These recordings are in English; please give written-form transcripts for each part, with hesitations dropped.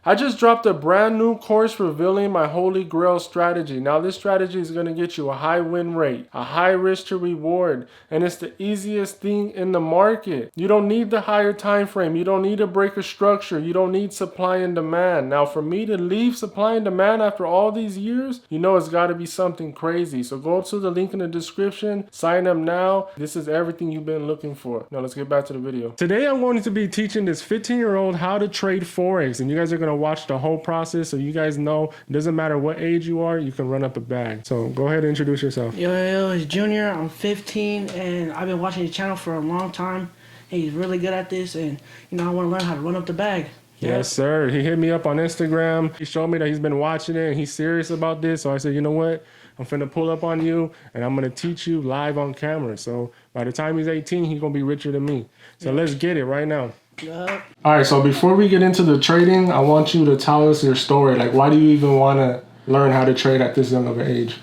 I just dropped a brand new course revealing my holy grail strategy. Now this strategy is going to get you a high win rate, a high risk to reward, and it's the easiest thing in the market. You don't need the higher time frame. You don't need to break a structure. You don't need supply and demand. Now for me to leave supply and demand after all these years, you know it's got to be something crazy. So go to the link in the description, sign up now. This is everything you've been looking for. Now let's get back to the video. Today I'm going to be teaching this 15-year-old how to trade Forex, and you guys are going to watch the whole process so you guys know it doesn't matter what age you are, you can run up a bag. So go ahead and introduce yourself. Yo, it's Junior. I'm 15 and I've been watching his channel for a long time. He's really good at this, and I want to learn how to run up the bag. Yes, sir. He hit me up on Instagram. He showed me that he's been watching it and he's serious about this. So I said, you know what? I'm finna pull up on you and I'm gonna teach you live on camera. So by the time he's 18, he's gonna be richer than me. So let's get it right now. Yep. All right, so before we get into the trading, I want you to tell us your story. Like, why do you even want to learn how to trade at this young of an age?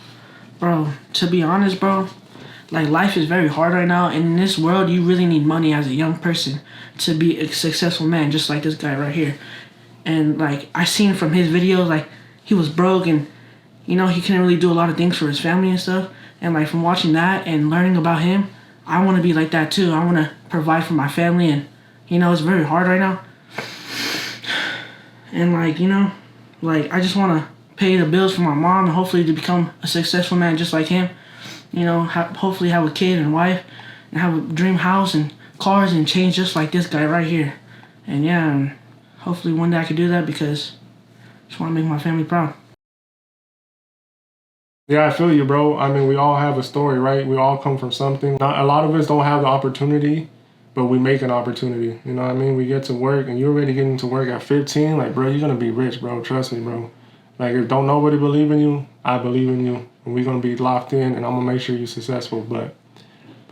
Bro, to be honest, bro, like life is very hard right now, and in this world, you really need money as a young person to be a successful man, just like this guy right here. And like I seen from his videos, like he was broke and he couldn't really do a lot of things for his family and stuff. And like from watching that and learning about him, I want to be like that too. I want to provide for my family, and it's very hard right now. And like I just want to pay the bills for my mom and hopefully to become a successful man just like him. Hopefully have a kid and wife and have a dream house and cars and change just like this guy right here. And yeah, and hopefully one day I could do that because I just want to make my family proud. Yeah, I feel you, bro. I mean, we all have a story, right? We all come from something. Not a lot of us don't have the opportunity, but we make an opportunity. You know what I mean? We get to work, and you're already getting to work at 15. Like, bro, you're gonna be rich, bro. Trust me, bro. Like, if don't nobody believe in you, I believe in you, and we're gonna be locked in, and I'm gonna make sure you're successful. But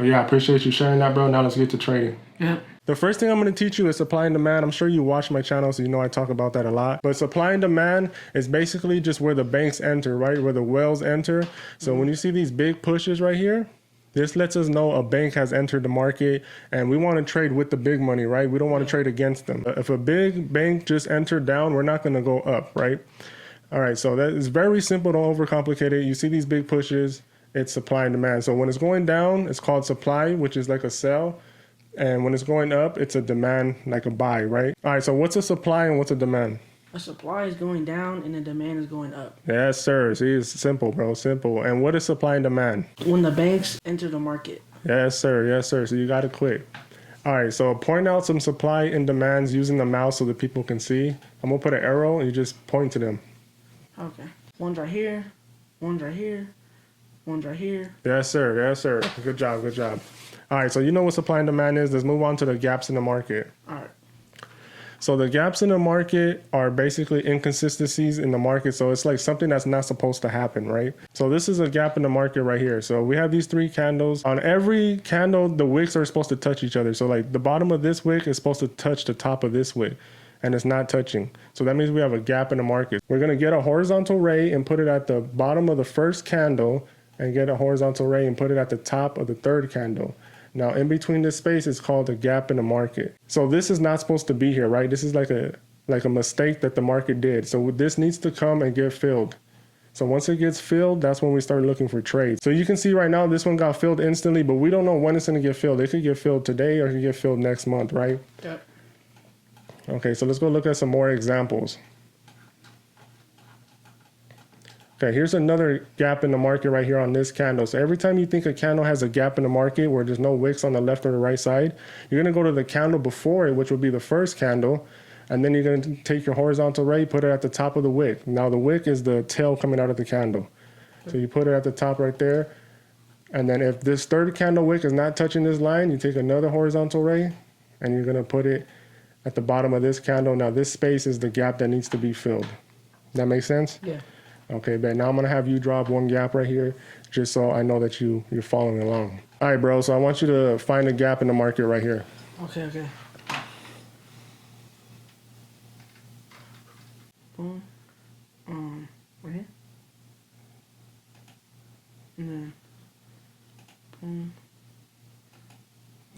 yeah, I appreciate you sharing that, bro. Now let's get to trading. Yep. The first thing I'm going to teach you is supply and demand. I'm sure you watch my channel, so you know I talk about that a lot. But supply and demand is basically just where the banks enter, right? Where the whales enter. So when you see these big pushes right here, this lets us know a bank has entered the market, and we want to trade with the big money, right? We don't want to trade against them. If a big bank just entered down, we're not going to go up, right? All right, so that is very simple. Don't overcomplicate it. You see these big pushes, it's supply and demand. So when it's going down, it's called supply, which is like a sell. And when it's going up, it's a demand, like a buy, right? All right, so what's a supply and what's a demand? A supply is going down and the demand is going up. Yes, sir. See, it's simple, bro, simple. And what is supply and demand? When the banks enter the market. Yes, sir. Yes, sir. So you got it quick. All right, so point out some supply and demands using the mouse so that people can see. I'm going to put an arrow and you just point to them. Okay. One's right here. One's right here. One's right here. Yes, sir. Yes, sir. Good job. Good job. All right, so you know what supply and demand is. Let's move on to the gaps in the market. All right. So the gaps in the market are basically inconsistencies in the market. So it's like something that's not supposed to happen, right? So this is a gap in the market right here. So we have these 3 candles. On every candle, the wicks are supposed to touch each other. So like the bottom of this wick is supposed to touch the top of this wick, and it's not touching. So that means we have a gap in the market. We're gonna get a horizontal ray and put it at the bottom of the first candle, and get a horizontal ray and put it at the top of the 3rd candle. Now, in between this space is called a gap in the market. So this is not supposed to be here, right? This is like a mistake that the market did. So this needs to come and get filled. So once it gets filled, that's when we start looking for trades. So you can see right now, this one got filled instantly, but we don't know when it's gonna get filled. It could get filled today or it could get filled next month, right? Yep. Okay, so let's go look at some more examples. Okay, here's another gap in the market right here on this candle. So every time you think a candle has a gap in the market where there's no wicks on the left or the right side, you're gonna go to the candle before it, which will be the first candle, and then you're gonna take your horizontal ray, put it at the top of the wick. Now the wick is the tail coming out of the candle. So you put it at the top right there, and then if this 3rd candle wick is not touching this line, you take another horizontal ray, and you're gonna put it at the bottom of this candle. Now this space is the gap that needs to be filled. That make sense? Yeah. Okay, but now I'm gonna have you drop one gap right here, just so I know that you're following along. All right, bro, so I want you to find a gap in the market right here. Okay, okay. Boom. Right here. And then boom.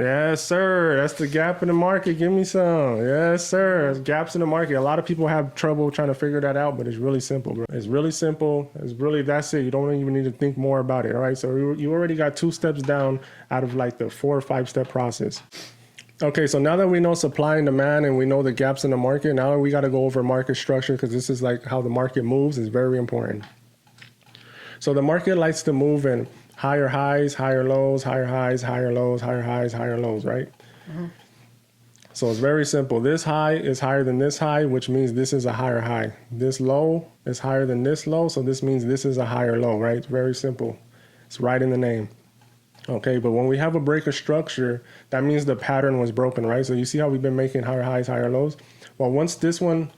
Yes, sir. That's the gap in the market. Give me some. Yes, sir. It's gaps in the market. A lot of people have trouble trying to figure that out, but it's really simple, bro. It's really simple. It's really, that's it. You don't even need to think more about it. All right. So you already got 2 steps down out of like the 4 or 5 step process. Okay, so now that we know supply and demand and we know the gaps in the market, now we got to go over market structure because this is like how the market moves. Is very important. So the market likes to move in higher highs, higher lows, higher highs, higher lows, higher highs, higher lows, right? Mm-hmm. So it's very simple. This high is higher than this high, which means this is a higher high. This low is higher than this low, so this means this is a higher low, right? It's very simple. It's right in the name. Okay, but when we have a break of structure, that means the pattern was broken, right? So you see how we've been making higher highs, higher lows? Well, once this one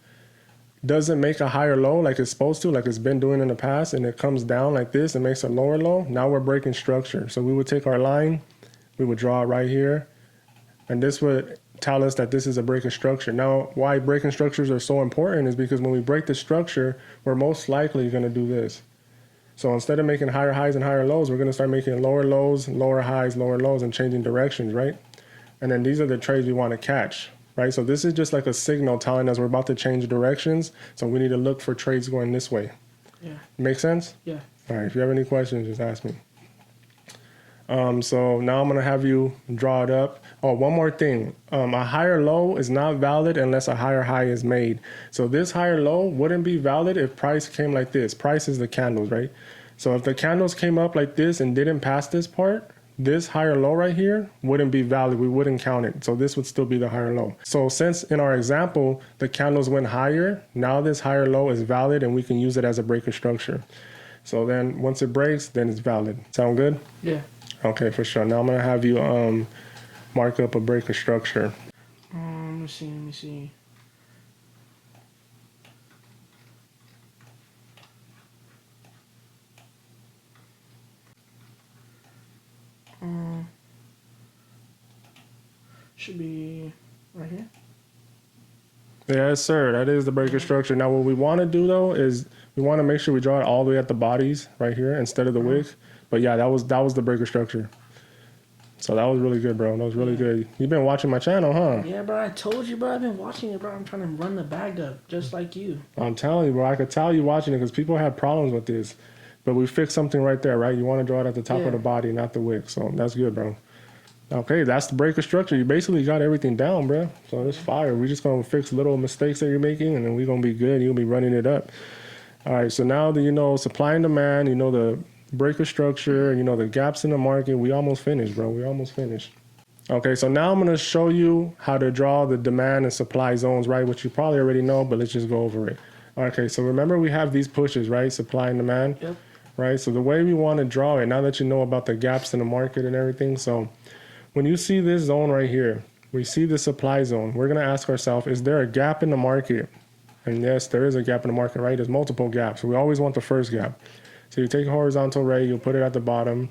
doesn't make a higher low like it's supposed to, like it's been doing in the past, and it comes down like this and makes a lower low, now we're breaking structure. So we would take our line, we would draw it right here, and this would tell us that this is a break of structure. Now, why breaking structures are so important is because when we break the structure, we're most likely going to do this. So instead of making higher highs and higher lows, we're going to start making lower lows, lower highs, lower lows, and changing directions, right? And then these are the trades we want to catch, right? So this is just like a signal telling us we're about to change directions. So we need to look for trades going this way. Yeah. Make sense? Yeah. All right. If you have any questions, just ask me. So now I'm going to have you draw it up. Oh, one more thing. A higher low is not valid unless a higher high is made. So this higher low wouldn't be valid if price came like this. Price is the candles, right? So if the candles came up like this and didn't pass this part, this higher low right here wouldn't be valid. We wouldn't count it. So this would still be the higher low. So since in our example, the candles went higher, now this higher low is valid and we can use it as a breaker structure. So then once it breaks, then it's valid. Sound good? Yeah. Okay, for sure. Now I'm going to have you mark up a breaker structure. Let me see. Should be right here. Yes, sir. That is the breaker structure. Now, what we want to do though is we want to make sure we draw it all the way at the bodies right here instead of the wick. But yeah, that was the breaker structure. So that was really good, bro. That was really good. You've been watching my channel, huh? Yeah, bro. I told you, bro. I've been watching it, bro. I'm trying to run the bag up just like you. I'm telling you, bro. I could tell you watching it because people have problems with this. But we fixed something right there, right? You want to draw it at the top of the body, not the wick. So that's good, bro. Okay, that's the breaker structure. You basically got everything down, bro. So it's fire. We're just going to fix little mistakes that you're making, and then we're going to be good. You'll be running it up. All right, so now that you know supply and demand, you know the breaker structure, you know the gaps in the market, we almost finished, bro. We almost finished. Okay, so now I'm going to show you how to draw the demand and supply zones, right? Which you probably already know, but let's just go over it. Okay, so remember we have these pushes, right? Supply and demand, Yep. right? So the way we want to draw it, now that you know about the gaps in the market and everything, so when you see this zone right here, we see the supply zone, we're going to ask ourselves, is there a gap in the market? And yes, there is a gap in the market, right? There's multiple gaps. So we always want the first gap. So you take a horizontal ray, you'll put it at the bottom,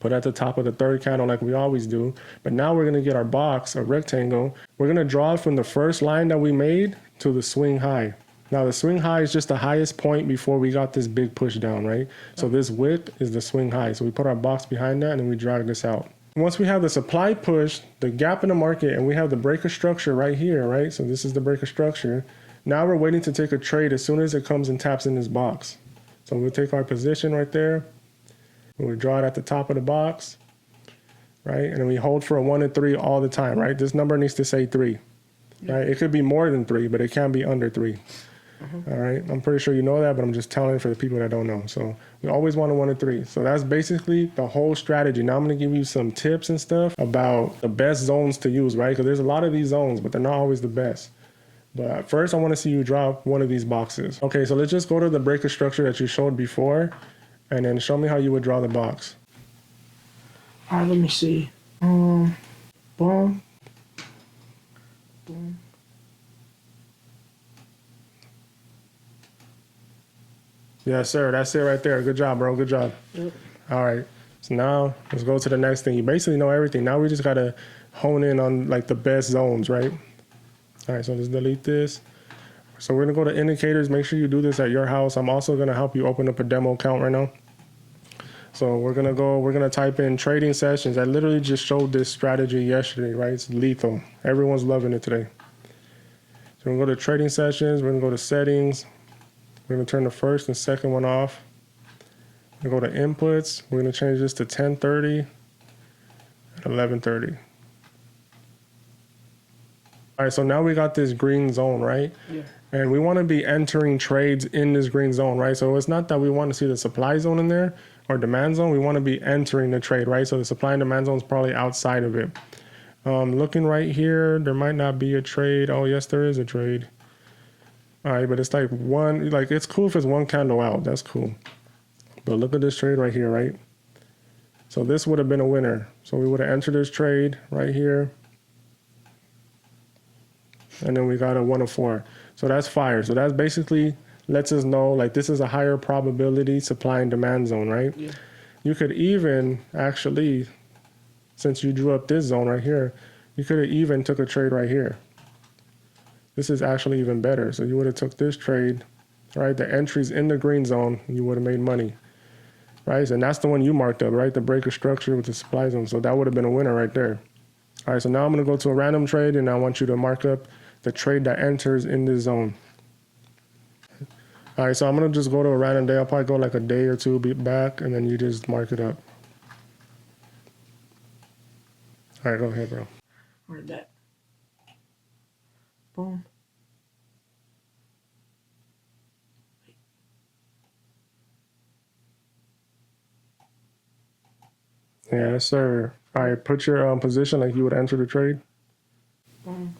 put it at the top of the third candle like we always do. But now we're going to get our box, a rectangle. We're going to draw it from the first line that we made to the swing high. Now the swing high is just the highest point before we got this big push down, right? So this width is the swing high. So we put our box behind that and we drag this out. Once we have the supply push, the gap in the market, and we have the breaker structure right here, right? So this is the breaker structure. Now we're waiting to take a trade as soon as it comes and taps in this box. So we'll take our position right there. We draw it at the top of the box, right? And then we hold for a 1 and 3 all the time, right? This number needs to say 3, right? It could be more than 3, but it can't be under 3. All right, I'm pretty sure you know that, but I'm just telling it for the people that don't know. So we always want a 1 and 3. So that's basically the whole strategy. Now I'm going to give you some tips and stuff about the best zones to use, right? Because there's a lot of these zones, but they're not always the best. But first, I want to see you draw one of these boxes. Okay, so let's just go to the breaker structure that you showed before, and then show me how you would draw the box. All right, let me see. Boom. Boom. Yes, sir. That's it right there. Good job, bro. Good job. Yep. All right. So now let's go to the next thing. You basically know everything. Now we just got to hone in on like the best zones, right? All right. So let's delete this. So we're going to go to indicators. Make sure you do this at your house. I'm also going to help you open up a demo account right now. So we're gonna type in trading sessions. I literally just showed this strategy yesterday, right? It's lethal. Everyone's loving it today. So we're gonna go to trading sessions. We're gonna go to settings. We're gonna turn the first and second one off. We're gonna go to inputs. We're gonna change this to 10:30 and 11:30. All right, so now we got this green zone, right? Yeah. And we want to be entering trades in this green zone, right? So it's not that we want to see the supply zone in there or demand zone. We want to be entering the trade, right? So the supply and demand zone is probably outside of it. Looking right here, there might not be a trade. Oh, yes, there is a trade. All right, but it's like one, like it's cool if it's one candle out. That's cool. But look at this trade right here, right? So this would have been a winner. So we would have entered this trade right here. And then we got a 1 of 4. So that's fire. So that's basically lets us know like this is a higher probability supply and demand zone, right? Yeah. You could even actually, since you drew up this zone right here, you could have even took a trade right here. This is actually even better. So you would have took this trade, right? The entries in the green zone, you would have made money, right? And that's the one you marked up, right? The breaker structure with the supply zone. So that would have been a winner right there. All right, so now I'm gonna go to a random trade and I want you to mark up the trade that enters in this zone. All right, so I'm gonna just go to a random day. I'll probably go like a day or two, be back, and then you just mark it up. All right, go ahead, bro. Where'd that? Boom. Yes, sir. All right, put your position like you would enter the trade. Boom.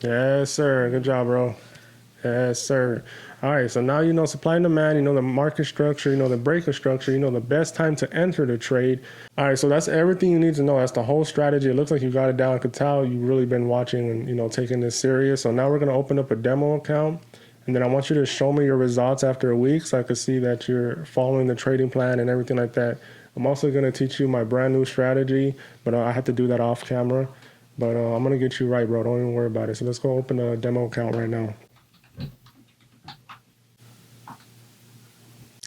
Yes, sir. Good job, bro. Yes, sir. All right, so now you know supply and demand, you know the market structure, you know the breaker structure, you know the best time to enter the trade. All right, so that's everything you need to know. That's the whole strategy. It looks like you got it down. I could tell you've really been watching and, you know, taking this serious. So now we're going to open up a demo account, and then I want you to show me your results after a week so I can see that you're following the trading plan and everything like that. I'm also going to teach you my brand new strategy, but I have to do that off camera. But I'm going to get you right, bro. Don't even worry about it. So let's go open a demo account right now.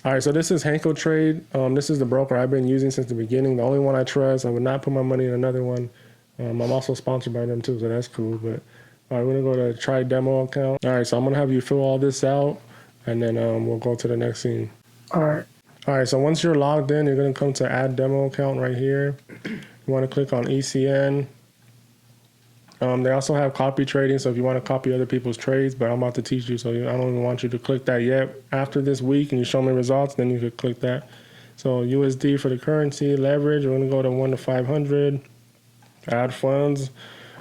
All right, so this is Hanko Trade. This is the broker I've been using since the beginning. The only one I trust. I would not put my money in another one. I'm also sponsored by them too, so that's cool. But all right, we're going to go to try demo account. All right, so I'm going to have you fill all this out, and then we'll go to the next scene. All right. All right, so once you're logged in, you're going to come to add demo account right here. You want to click on ECN. They also have copy trading, so if you want to copy other people's trades, but I'm about to teach you, so I don't even want you to click that yet. After this week and you show me results, then you could click that. So USD for the currency, leverage, we're going to go to 1 to 500, add funds.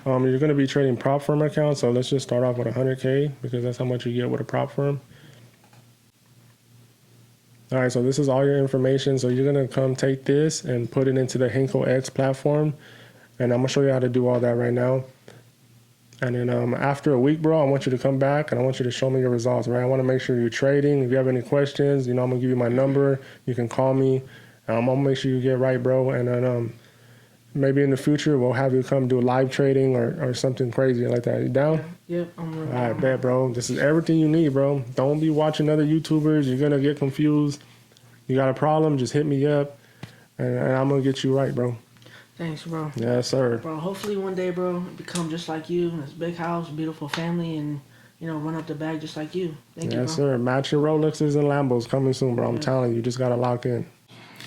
You're going to be trading prop firm accounts, so let's just start off with 100K because that's how much you get with a prop firm. All right, so this is all your information. So you're going to come take this and put it into the Hanko X platform, and I'm going to show you how to do all that right now. And then after a week, bro, I want you to come back and I want you to show me your results, right? I want to make sure you're trading. If you have any questions, you know, I'm going to give you my number. You can call me. I'm going to make sure you get right, bro. And then maybe in the future, we'll have you come do live trading or something crazy like that. You down? Yep, I'm ready. All right, bet, bro. This is everything you need, bro. Don't be watching other YouTubers. You're going to get confused. You got a problem, just hit me up. And I'm going to get you right, bro. Thanks, bro. Yes, sir. Bro, hopefully one day, bro, become just like you. This big house, beautiful family, and, you know, run up the bag just like you. Thank you, bro. Yes, sir. Matching Rolexes and Lambos coming soon, bro. I'm telling you, just got to lock in.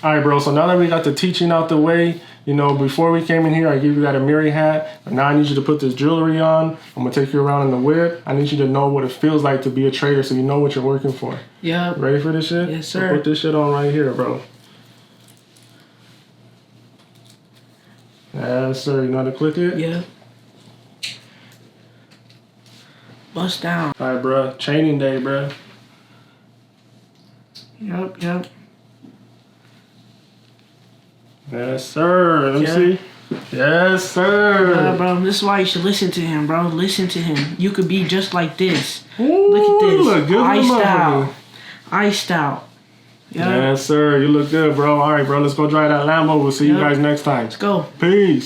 All right, bro. So now that we got the teaching out the way, you know, before we came in here, I gave you that Amiri hat. And now I need you to put this jewelry on. I'm going to take you around in the whip. I need you to know what it feels like to be a trader so you know what you're working for. Yeah. Ready for this shit? Yes, sir. So put this shit on right here, bro. Yes, sir. You know how to click it? Yeah. Bust down. All right, bro. Chaining day, bro. Yep. Yes, sir. Let me Yeah. see. Yes, sir. Yeah, bro. This is why you should listen to him, bro. Listen to him. You could be just like this. Ooh, Look at this. look good Iced motherfucker. out. Iced out. Yeah. Yes, sir. You look good, bro. All right, bro. Let's go drive that Lambo. We'll see you Yeah. guys next time. Let's go. Peace.